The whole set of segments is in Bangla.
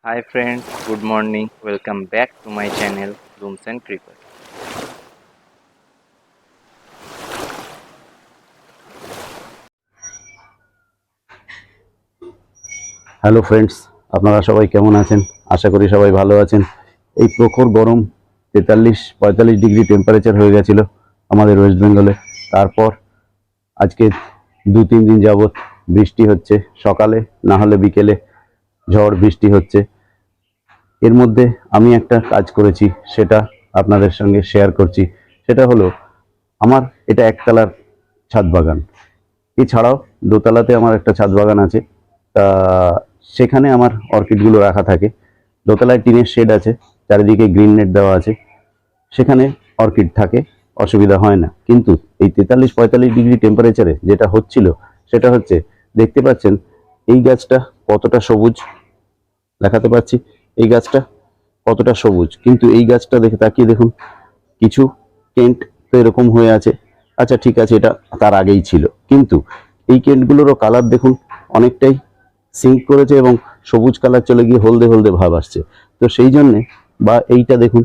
Hi friends, good morning. Welcome back to my channel Blooms and Creepers. Hello friends, আপনারা সবাই কেমন আছেন? আশা করি সবাই ভালো আছেন। এই প্রখর গরম 43-45 ডিগ্রি টেম্পারেচার হয়ে গেছিল আমাদের ওয়েস্ট বেঙ্গলে। তারপর আজকে 2-3 দিন যাবৎ বৃষ্টি হচ্ছে, সকালে না হলে বিকেলে ঝড় বৃষ্টি হচ্ছে। এর মধ্যে আমি একটা কাজ করেছি, সেটা আপনাদের সঙ্গে শেয়ার করছি। সেটা হলো, আমার এটা একতলার ছাদ বাগান। এছাড়াও দোতলাতে আমার একটা ছাদ বাগান আছে। তা সেখানে আমার অর্কিডগুলো রাখা থাকে। দোতলায় টিনের শেড আছে, চারিদিকে গ্রিন নেট দেওয়া আছে, সেখানে অর্কিড থাকে, অসুবিধা হয় না। কিন্তু এই 43-45 ডিগ্রি টেম্পারেচারে যেটা হচ্ছিল সেটা হচ্ছে, দেখতে পাচ্ছেন এই গাছটা কতটা সবুজ, দেখাতে পাচ্ছি এই গাছটা কতটা সবুজ, কিন্তু এই গাছটা দেখে তাকিয়ে দেখুন, কিছু কেন্ট তো এরকম হয়ে আছে। আচ্ছা ঠিক আছে, এটা তার আগেই ছিল, কিন্তু এই কেন্টগুলোরও কালার দেখুন অনেকটাই সিঙ্ক করেছে এবং সবুজ কালার চলে গিয়ে হলদে হলদে ভাব আসছে। তো সেই জন্যে, বা এইটা দেখুন,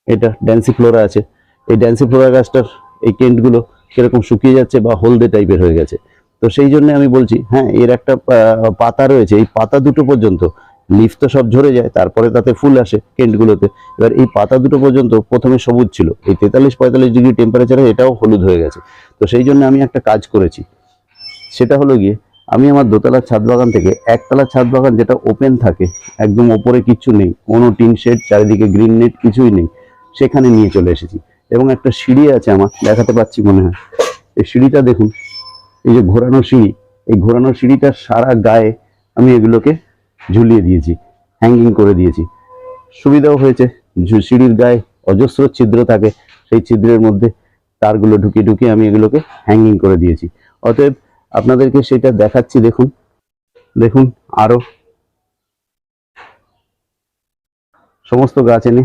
এটা ড্যান্সি ফ্লোরা আছে, এই ড্যান্সি ফ্লোরা গাছটার এই কেন্টগুলো কিরকম শুকিয়ে যাচ্ছে বা হলদে টাইপের হয়ে গেছে। তো সেই জন্য আমি বলছি, হ্যাঁ এর একটা পাতা রয়েছে, এই পাতা দুটো পর্যন্ত, লিফ তো সব ঝরে যায়, তারপরে তাতে ফুল আসে কেন্টগুলোতে। এবার এই পাতা দুটো পর্যন্ত প্রথমে সবুজ ছিল, এই 43-45 ডিগ্রি টেম্পারেচারে এটাও হলুদ হয়ে গেছে। তো সেই জন্য আমি একটা কাজ করেছি, সেটা হলো গিয়ে, আমি আমার দোতলার ছাদ বাগান থেকে একতলার ছাদ বাগান যেটা ওপেন থাকে, একদম ওপরে কিচ্ছু নেই, কোনো টিন শেড, চারিদিকে গ্রিন নেট কিছুই নেই, সেখানে নিয়ে চলে এসেছি। এবং একটা সিঁড়ি আছে আমার, দেখাতে পাচ্ছি মনে হয়, এই সিঁড়িটা দেখুন, এই যে ঘোরানো সিঁড়ি, এই ঘোরানো সিঁড়িটার সারা গায়ে আমি এগুলোকে ঝুলিয়ে দিয়েছি, হ্যাঙ্গিং করে দিয়েছি। সুবিধাও হয়েছে, সিঁড়ির গায়ে অজস্র ছিদ্র থাকে, সেই ছিদ্রের মধ্যে তারগুলো ঢুকিয়ে ঢুকিয়ে আমি এগুলোকে হ্যাঙ্গিং করে দিয়েছি। অতএব আপনাদেরকে সেটা দেখাচ্ছি, দেখুন দেখুন আরো সমস্ত গাছ এনে,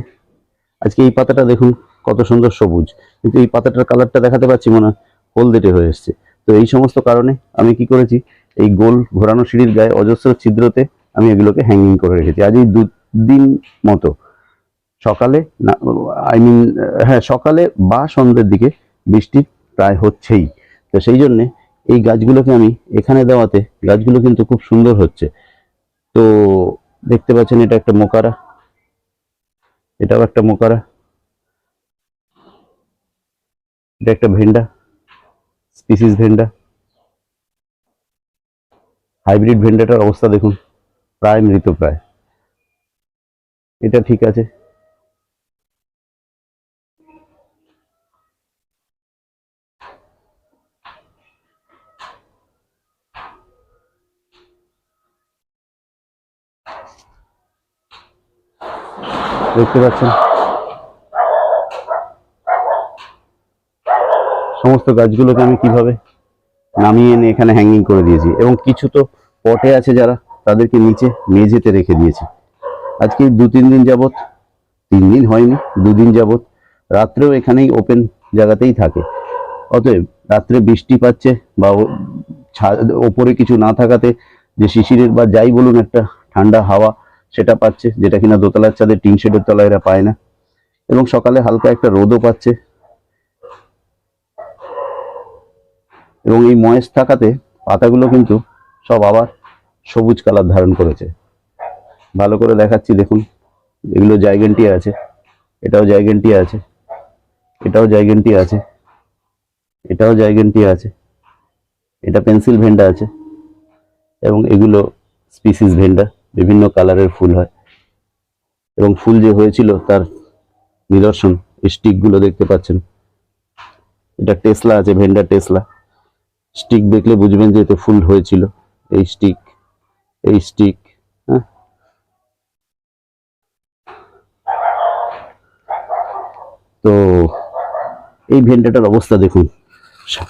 আজকে এই পাতাটা দেখুন কত সুন্দর সবুজ, কিন্তু এই পাতাটার কালারটা দেখাতে পাচ্ছি মনে হয় হলদেটে হয়ে এসছে। তো এই সমস্ত কারণে আমি কি করেছি, এই গোল ঘোরানো সিঁড়ির গায়ে অজস্র ছিদ্রতে আমি এগুলোকে হ্যাঙ্গিং করে রেখেছি। আজ এই 2 দিন মতো, সকালে না, আই মিন, হ্যাঁ সকালে বা সন্ধ্যের দিকে বৃষ্টি প্রায় হচ্ছেই। তো সেই জন্যে এই গাছগুলোকে আমি এখানে দেওয়াতে গাছগুলো কিন্তু খুব সুন্দর হচ্ছে। তো দেখতে পাচ্ছেন, এটা একটা মোকারা, এটাও একটা মোকারা, এটা একটা ভেন্ডা, স্পিসিস ভেন্ডা। হাইব্রিড ভেন্ডাটার অবস্থা দেখুন, প্রায় মৃত প্রায়। এটা ঠিক আছে। দেখতে পাচ্ছেন সমস্ত গাছগুলোকে আমি কিভাবে নামিয়ে এনে এখানে হ্যাঙ্গিং করে দিয়েছি, এবং কিছু তো পটে আছে যারা, তাদেরকে নিচে মেঝেতে রেখে দিয়েছি। আজকে 2-3 দিন যাবত, 3 দিন হয়নি, 2 দিন যাবত রাত্রেও এখানেই ওপেন জায়গাতেই থাকে। অতএব রাত্রে বৃষ্টি পাচ্ছে বা ওপরে কিছু না থাকাতে যে শিশিরের বা যাই বলুন একটা ঠান্ডা হাওয়া সেটা পাচ্ছে, যেটা কিনা দোতলার ছাদে টিন শেডের তলায় এরা পায় না। এবং সকালে হালকা একটা রোদও পাচ্ছে, এবং এই ময়েস থাকাতে পাতাগুলো কিন্তু সব আবার সবুজ কালার ধারণ করেছে। ভালো করে দেখাচ্ছি দেখুন, এগুলো জাইগেন্টিয়া আছে, এটাও জাইগেন্টিয়া আছে, এটাও জাইগেন্টিয়া আছে, এটাও জাইগেন্টিয়া আছে, এটা পেন্সিল ভেন্ডা আছে, এবং এগুলো স্পিসিস ভেন্ডা। বিভিন্ন কালারের ফুল হয়, এবং ফুল যে হয়েছিল তার নিদর্শন এই স্টিকগুলো দেখতে পাচ্ছেন। এটা টেসলা আছে, ভেন্ডা টেসলা। স্টিক দেখলে বুঝবেন যে এতে ফুল হয়েছিল। এই স্টিক, এই স্টিক, হ্যাঁ। তো এই ভেন্ডাটার অবস্থা দেখুন,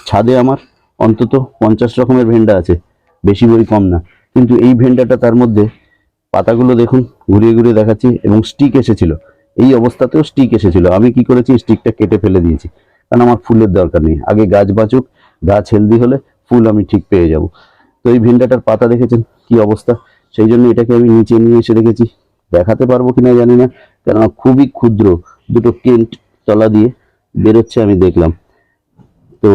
ছাদে আমার অন্তত 50 রকমের ভেন্ডা আছে, বেশি বই কম না। কিন্তু এই ভেন্ডাটা, তার মধ্যে পাতাগুলো দেখুন, ঘুরিয়ে ঘুরিয়ে দেখাচ্ছি, এবং স্টিক এসেছিল, এই অবস্থাতেও স্টিক এসেছিল। আমি কি করেছি, স্টিকটা কেটে ফেলে দিয়েছি, কারণ আমার ফুলের দরকার নেই। আগে গাছ বাঁচুক, গাছ হেলদি হলে ফুল আমি ঠিক পেয়ে যাব। তো এই ভেন্ডাটার পাতা দেখেছেন কি অবস্থা, সেই জন্য এটাকে আমি নিচে নিয়ে এসে রেখেছি। দেখাতে পারবো কিনা জানি না, কেননা খুবই ক্ষুদ্র দুটো কেন্ট তলা দিয়ে বেরোচ্ছে আমি দেখলাম। তো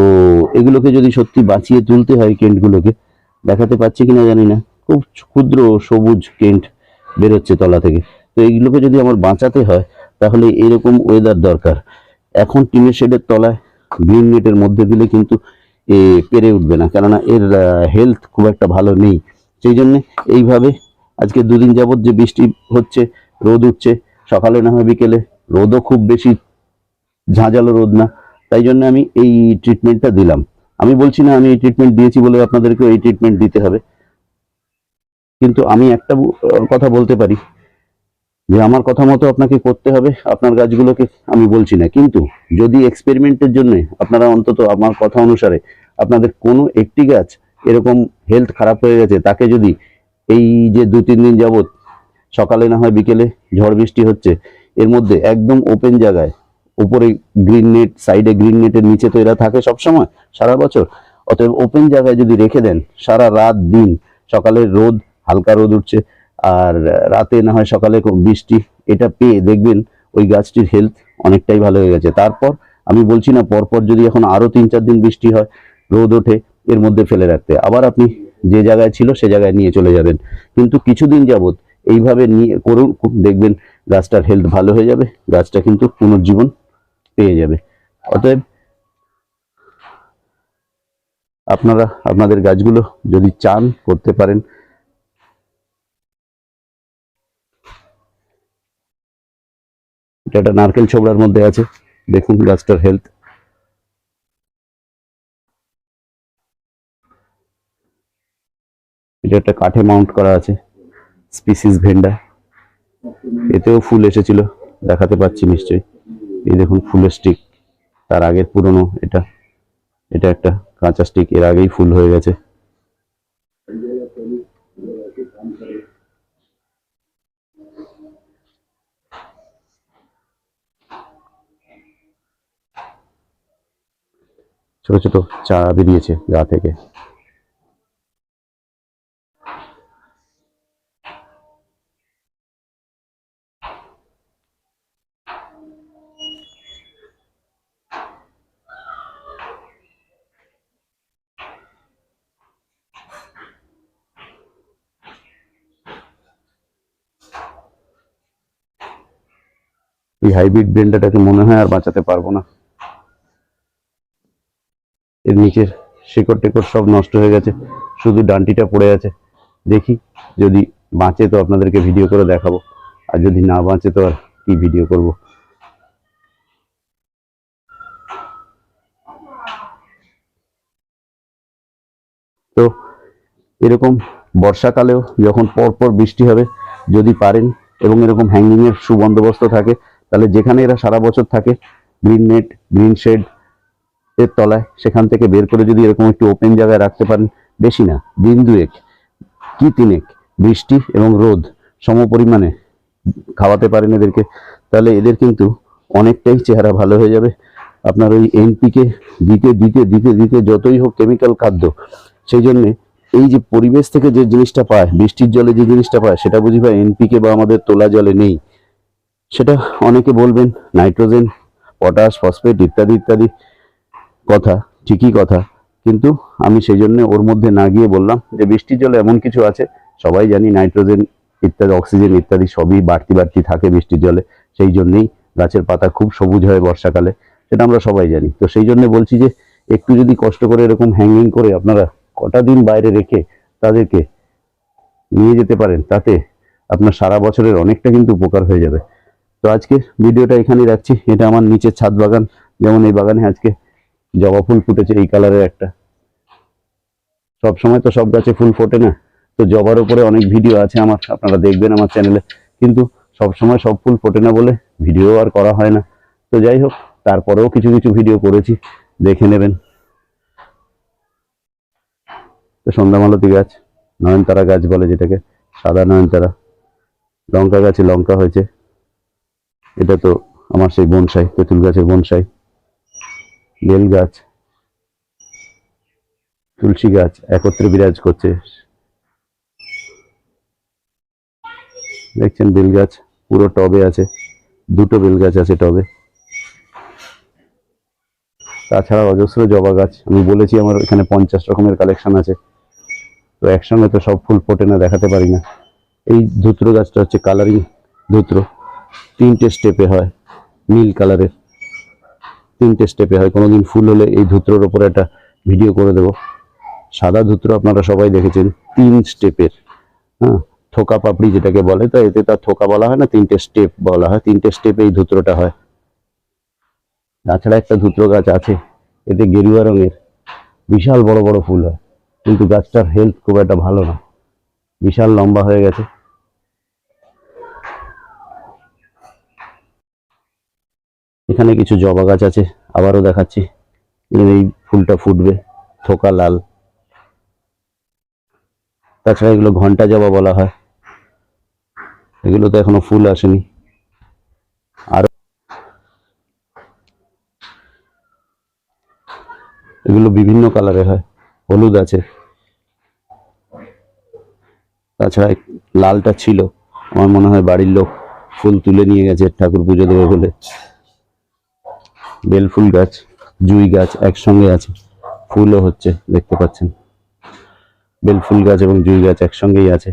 এগুলোকে যদি সত্যি বাঁচিয়ে তুলতে হয় কেন্টগুলোকে, দেখাতে পাচ্ছি কিনা জানি না, খুব ক্ষুদ্র সবুজ কেন্ট বেরোচ্ছে তলা থেকে। তো এইগুলোকে যদি আমার বাঁচাতে হয় তাহলে এরকম ওয়েদার দরকার। এখন টিনের শেডের তলায় গ্রিন নেটের মধ্যে দিলে কিন্তু পেরে উঠবে না, কেননা এর হেলথ খুব একটা ভালো নেই। সেই জন্য এইভাবে আজকে দুদিন যাবত যে বৃষ্টি হচ্ছে, রোদ উঠছে, সকালে না হয় বিকেলে, রোদও খুব বেশি ঝাঁঝালো রোদ না, তাই জন্য আমি এই ট্রিটমেন্টটা দিলাম। আমি বলছি না আমি এই ট্রিটমেন্ট দিয়েছি বলে আপনাদেরকেও এই ট্রিটমেন্ট দিতে হবে, কিন্তু আমি একটা কথা বলতে পারি যে আমার কথা মতো আপনাকে করতে হবে আপনার গাছগুলোকে, আমি বলছি না। কিন্তু যদি এক্সপেরিমেন্টের জন্য আপনারা অন্তত আমার কথা অনুসারে আপনাদের কোনো একটি গাছ এরকম হেলথ খারাপ হয়ে গেছে, তাকে যদি এই যে 2-3 দিন যাবত সকালে না হয় বিকেলে ঝড় বৃষ্টি হচ্ছে, এর মধ্যে একদম ওপেন জায়গায়, উপরে গ্রিন নেট, সাইডে গ্রিন নেটের নিচে তো এরা থাকে সব সময় সারা বছর, অতএব ওপেন জায়গায় যদি রেখে দেন সারা রাত দিন, সকালে রোদ, হালকা রোদ উঠছে, আর রাতে না হয় সকালে বৃষ্টি, এটা পেয়ে দেখবেন ওই গাছটির হেলথ অনেকটাই ভালো হয়ে গেছে। তারপর আমি বলছি না পরপর যদি এখন আরো 3-4 দিন বৃষ্টি হয়, রোদ ওঠে, এর মধ্যে ফেলে রাখতে, আবার আপনি যে জায়গায় ছিল সে জায়গায় নিয়ে চলে যাবেন। কিন্তু কিছুদিন যাবত এইভাবে নিয়ে করুন, দেখবেন গাছটার হেলথ ভালো হয়ে যাবে, গাছটা কিন্তু পুনর্জীবন পেয়ে যাবে। অতএব আপনারা আপনাদের গাছগুলো যদি চান করতে পারেন। এটা একটা নারকেল ছোবড়ার মধ্যে আছে, দেখুন গাছটার হেলথ। এটা একটা কাঠে মাউন্ট করা আছে, স্পিসিস ভেন্ডা, এতেও ফুল এসেছিল, দেখাতে পাচ্ছি নিশ্চয়ই। এই দেখুন ফুলের স্টিক, তার আগের পুরনো এটা, এটা একটা কাঁচা স্টিক, এর আগেই ফুল হয়ে গেছে। ছোট ছোট চারা বেরিয়েছে গা থেকে। এই হাইব্রিড ব্রেন্ডাটাকে মনে হয় আর বাঁচাতে পারবো না, এর নিচের শিকড় টেকড় সব নষ্ট হয়ে গেছে, শুধু ডান্টিটা পড়ে আছে। দেখি যদি বাঁচে তো আপনাদেরকে ভিডিও করে দেখাবো, আর যদি না বাঁচে তো আর কি ভিডিও করব। তো এরকম বর্ষাকালেও যখন পরপর বৃষ্টি হবে, যদি পারেন এবং এরকম হ্যাঙ্গিং এর সুবন্দোবস্ত থাকে, তাহলে যেখানে এরা সারা বছর থাকে গ্রিন নেট, গ্রিন শেড এর তলায়, সেখান থেকে বের করে যদি এরকম একটু ওপেন জায়গায় রাখতে পারেন, বেশি না, দিন দুয়েক কি তিনেক বৃষ্টি এবং রোদ সম পরিমাণে খাওয়াতে পারেন এদেরকে, তাহলে এদের কিন্তু অনেকটাই চেহারা ভালো হয়ে যাবে। আপনার ওই এনপিকে দিতে দিতে দিতে দিতে যতই হোক কেমিক্যাল খাদ্য, সেই জন্যে এই যে পরিবেশ থেকে যে জিনিসটা পায়, বৃষ্টির জলে যে জিনিসটা পায়, সেটা বুঝি ভাই এনপিকে বা আমাদের তোলা জলে নেই। সেটা অনেকে বলবেন নাইট্রোজেন, পটাশ, ফসফেট ইত্যাদি ইত্যাদি কথা, ঠিকই কথা, কিন্তু আমি সেই জন্য ওর মধ্যে না গিয়ে বললাম যে বৃষ্টির জলে এমন কিছু আছে, সবাই জানি নাইট্রোজেন ইত্যাদি, অক্সিজেন ইত্যাদি সবই বাড়তি বাড়তি থাকে বৃষ্টির জলে, সেই জন্যেই গাছের পাতা খুব সবুজ হয় বর্ষাকালে, সেটা আমরা সবাই জানি। তো সেই জন্য বলছি যে একটু যদি কষ্ট করে এরকম হ্যাঙ্গিং করে আপনারা কটা দিন বাইরে রেখে তাদেরকে নিয়ে যেতে পারেন, তাতে আপনার সারা বছরের অনেকটা কিন্তু উপকার হয়ে যাবে। তো আজকে ভিডিওটা এখানেই রাখছি। এটা আমার নিচের ছাদ বাগান, যেমন এই বাগানে আজকে জবা ফুল ফুটেছে এই কালারের একটা, সব সময় তো সব গাছে ফুল ফোটে না, তো জবার উপরে অনেক ভিডিও আছে আমার, আপনারা দেখবেন আমার চ্যানেলে, কিন্তু সব সময় সব ফুল ফোটে না বলে ভিডিও আর করা হয় না। তো যাই হোক, তারপরেও কিছু কিছু ভিডিও করেছি, দেখে নেবেন। তো সন্ধ্যামালতী গাছ, নয়নতারা গাছ বলে যেটাকে, সাদা নয়নতারা, লঙ্কা গাছে লঙ্কা হয়েছে, এটা তো আমার সেই বনসাই, তেঁতুল গাছের বনসাই, বেল গাছ, তুলসী গাছ একত্রে বিরাজ করছে। দেখছেন বেল গাছ পুরো টবে আছে, দুটো বেল গাছ আছে টবে। তাছাড়া অজস্র জবা গাছ, আমি বলেছি আমার এখানে 50 রকমের কালেকশন আছে, তো একসঙ্গে তো সব ফুল ফোটে না, দেখাতে পারি না। এই ধুত্র গাছটা হচ্ছে কালারিং ধুত্র, 3টে স্টেপে হয়, নীল কালারের 3টে স্টেপে হয়। কোনোদিন ফুল হলে এই ধুত্রর ওপরে একটা ভিডিও করে দেবো। সাদা ধুত্র আপনারা সবাই দেখেছেন 3 স্টেপের, হ্যাঁ, থোকা পাপড়ি যেটাকে বলে, তো এতে তার থোকা বলা হয় না, 3টে স্টেপ বলা হয়, 3টে স্টেপে এই ধুত্রটা হয়। তাছাড়া একটা ধুত্র গাছ আছে, এতে গেরুয়া রঙের, বিশাল বড় বড় ফুল হয়, কিন্তু গাছটার হেলথ খুব একটা ভালো না, বিশাল লম্বা হয়ে গেছে। এখানে কিছু জবা গাছ আছে, আবারও দেখাচ্ছি, এই ফুলটা ফুটবে, থোকা লাল। তাছাড়া এগুলো ঘন্টা জবা বলা হয়, এগুলো তো এখনো ফুল আসেনি। আর এগুলো বিভিন্ন কালারের হয়, হলুদ আছে, তাছাড়া লালটা ছিল, আমার মনে হয় বাড়ির লোক ফুল তুলে নিয়ে গেছে ঠাকুর পুজো দেবে বলে। বেল ফুল গাছ, জুঁই গাছ একসঙ্গে আছে, ফুলও হচ্ছে, দেখতে পাচ্ছেন বেল ফুল গাছ এবং জুঁই গাছ একসঙ্গেই আছে।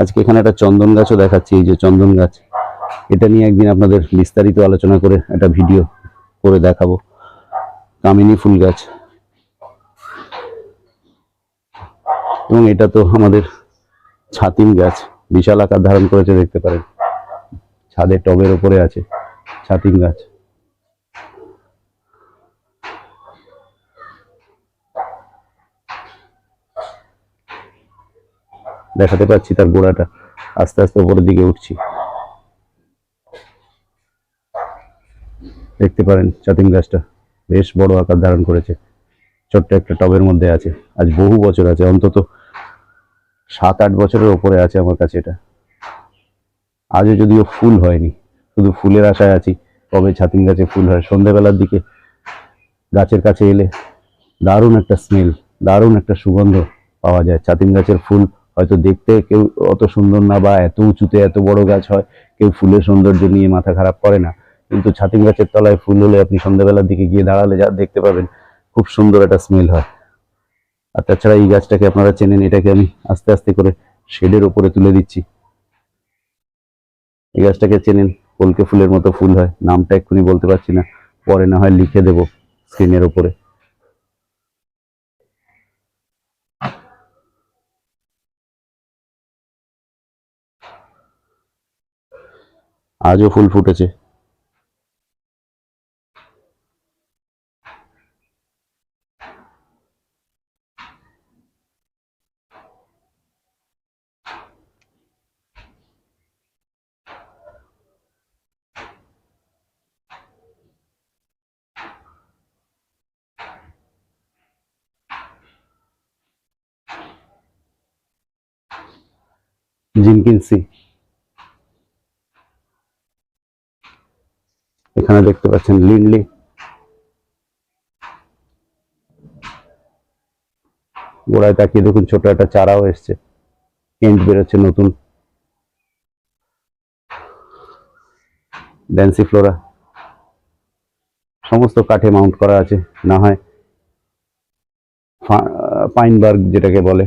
আজকে এখানে একটা চন্দন গাছও দেখাচ্ছি, এই যে চন্দন গাছ, এটা নিয়ে একদিন আপনাদের বিস্তারিত আলোচনা করে একটা ভিডিও করে দেখাবো। কামিনী ফুল গাছ, এবং এটা তো আমাদের ছাতিম গাছ, বিশাল আকার ধারণ করেছে, দেখতে পারেন ছাদে টবের ওপরে আছে ছাতিম গাছ। দেখাতে পাচ্ছি তার গোড়াটা, আস্তে আস্তে উপরের দিকে উঠছি, দেখতে পারেন ছাতিম গাছটা বেশ বড় আকার ধারণ করেছে, ছোট্ট একটা টবের মধ্যে আছে, আজ বহু বছর আছে, অন্তত 7-8 বছরের ওপরে আছে আমার কাছে এটা। আজও যদিও ফুল হয়নি, শুধু ফুলের আশায় আছি, কবে ছাতিম গাছে ফুল হয়। সন্ধ্যাবেলার দিকে গাছের কাছে এলে দারুণ একটা স্মেল, দারুণ একটা সুগন্ধ পাওয়া যায়। ছাতিম গাছের ফুল হয়তো দেখতে কেউ অত সুন্দর না, বা এত উঁচুতে এত বড় গাছ হয়, কেউ ফুলের সৌন্দর্য নিয়ে মাথা খারাপ করে না, কিন্তু ছাতিম গাছের তলায় ফুল হলে আপনি সন্ধ্যাবেলার দিকে গিয়ে দাঁড়ালে যা দেখতে পাবেন, খুব সুন্দর একটা স্মেল হয়। আর তাছাড়া এই গাছটাকে আপনারা চেনেন, এটাকে আমি আস্তে আস্তে করে শেডের উপরে তুলে দিচ্ছি। এই গাছটাকে চেনেন, কলকে ফুলের মতো ফুল হয়, নামটা এক্ষুনি বলতে পারছি না, পরে না হয় লিখে দেবো স্ক্রিনের উপরে। আজও ফুল ফুটেছে। জিনকিনসি, এখানে দেখতে পাচ্ছেন লিনলি, গোড়ায় তাকিয়ে দেখুন ছোট একটা চারাও এসছে, কেন্ট বেরোচ্ছে নতুন। ড্যান্সি ফ্লোরা, সমস্ত কাঠে মাউন্ট করা আছে, না হয় পাইনবার্গ যেটাকে বলে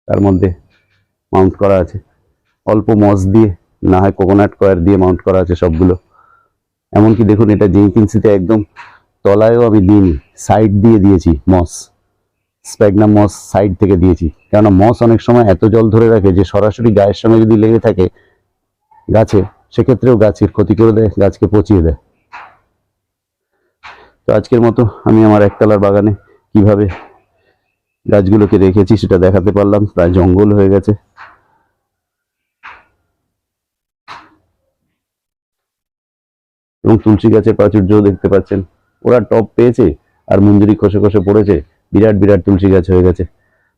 তার মধ্যে মাউন্ট করা আছে, অল্প মস দিয়ে, না হয় কোকোনাট কয়ার দিয়ে মাউন্ট করা আছে সবগুলো। এমনকি দেখুন এটা জিনকিনসিতে একদম তলায়ও আমি দিইনি, সাইড দিয়ে দিয়েছি মস, স্প্যাগনাম মস সাইড থেকে দিয়েছি, কেননা মস অনেক সময় এত জল ধরে রাখে যে সরাসরি গায়ের সঙ্গে যদি লেগে থাকে গাছে, সেক্ষেত্রেও গাছের ক্ষতি করে দেয়, গাছকে পচিয়ে দেয়। তো আজকের মতো আমি আমার একতলার বাগানে কিভাবে গাছগুলোকে রেখেছি সেটা দেখাতে পারলাম, প্রায় জঙ্গল হয়ে গেছে। এবং তুলসী গাছের প্রাচুর্যও দেখতে পাচ্ছেন, ওরা টব পেয়েছে আর মঞ্জুরি খসে খসে পড়েছে, বিরাট বিরাট তুলসী গাছ হয়ে গেছে।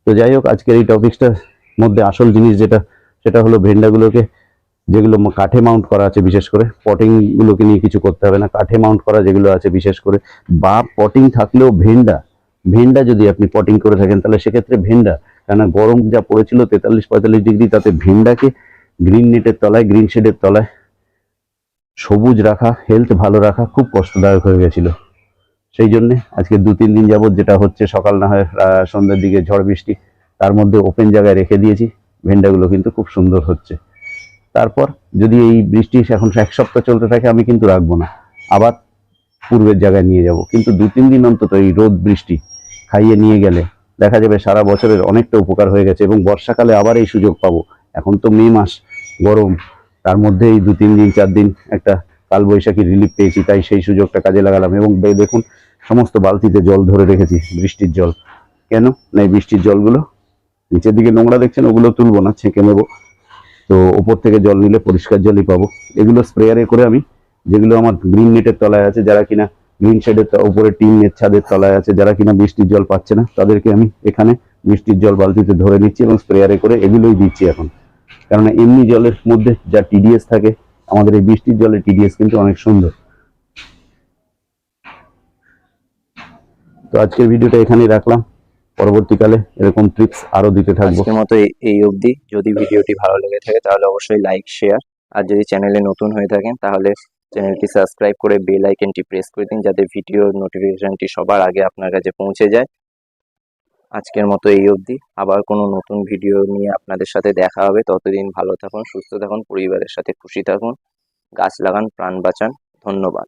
তো যাই হোক, আজকের এই টপিকসটার মধ্যে আসল জিনিস যেটা, সেটা হলো ভেন্ডাগুলোকে, যেগুলো কাঠে মাউন্ট করা আছে, বিশেষ করে পটিং গুলোকে নিয়ে কিছু করতে হবে না, কাঠে মাউন্ট করা যেগুলো আছে বিশেষ করে, বা পটিং থাকলেও ভেন্ডা, ভেন্ডা যদি আপনি পটিং করে থাকেন তাহলে সেক্ষেত্রে ভেন্ডা কেননা গরম যা পড়েছিল 43-45 ডিগ্রি, তাতে ভেন্ডাকে গ্রিন নেটের তলায়, গ্রিন শেডের তলায় সবুজ রাখা, হেলথ ভালো রাখা খুব কষ্টদায়ক হয়ে গেছিল। সেই জন্যে আজকে 2-3 দিন যাবত যেটা হচ্ছে, সকাল না হয় সন্ধ্যার দিকে ঝড় বৃষ্টি, তার মধ্যে ওপেন জায়গায় রেখে দিয়েছি। ভেন্ডাগুলো কিন্তু খুব সুন্দর হচ্ছে। তারপর যদি এই বৃষ্টি এখন 1 সপ্তাহ চলতে থাকে, আমি কিন্তু রাখবো না, আবার পূর্বের জায়গায় নিয়ে যাব। কিন্তু 2-3 দিন অন্তত এই রোদ বৃষ্টি খাইয়ে নিয়ে গেলে দেখা যাবে সারা বছরের অনেকটা উপকার হয়ে গেছে, এবং বর্ষাকালে আবার এই সুযোগ পাবো। এখন তো মে মাস, গরম, তার মধ্যে এই 2-3 দিন 4 দিন একটা কালবৈশাখী রিলিফ পেয়েছি, তাই সেই সুযোগটা কাজে লাগালাম। এবং দেখুন, সমস্ত বালতিতে জল ধরে রেখেছি, বৃষ্টির জল। কেন না, এই বৃষ্টির জলগুলো নিচের দিকে নোংরা দেখছেন, ওগুলো তুলবো না, ছেঁকে নেবো। তো ওপর থেকে জল নিলে পরিষ্কার জলই পাবো। এগুলো স্প্রেয়ারে করে আমি, যেগুলো আমার গ্রিন নেটের তলায় আছে, যারা কিনা গ্রিন শেডের উপরে টিনের ছাদের তলায় আছে, যারা কিনা বৃষ্টির জল পাচ্ছে না, তাদেরকে আমি এখানে বৃষ্টির জল বালতিতে ধরে নিচ্ছি এবং স্প্রেয়ারে করে এগুলোই দিচ্ছি এখন। কেননা এমনি জলের মধ্যে যা টিডিএস থাকে, আমাদের এই বৃষ্টির জলের টিডিএস কিন্তু অনেক সুন্দর। তো আজকের ভিডিওটা এখানেই রাখলাম, পরবর্তীকালে এরকম ট্রিক্স আরো দিতে থাকবো। আজকের মতো এই অবধি। যদি ভিডিওটি ভালো লেগে থাকে তাহলে অবশ্যই লাইক, শেয়ার, আর যদি চ্যানেলে নতুন হয়ে থাকেন তাহলে চ্যানেলটি সাবস্ক্রাইব করে বেল আইকনটি প্রেস করে দিন, যাতে ভিডিওর নোটিফিকেশনটি সবার আগে আপনার কাছে পৌঁছে যায়। আজকের মতো এই অবধি। আবার কোনো নতুন ভিডিও নিয়ে আপনাদের সাথে দেখা হবে। ততদিন ভালো থাকুন, সুস্থ থাকুন, পরিবারের সাথে খুশি থাকুন। গাছ লাগান, প্রাণ বাঁচান। ধন্যবাদ।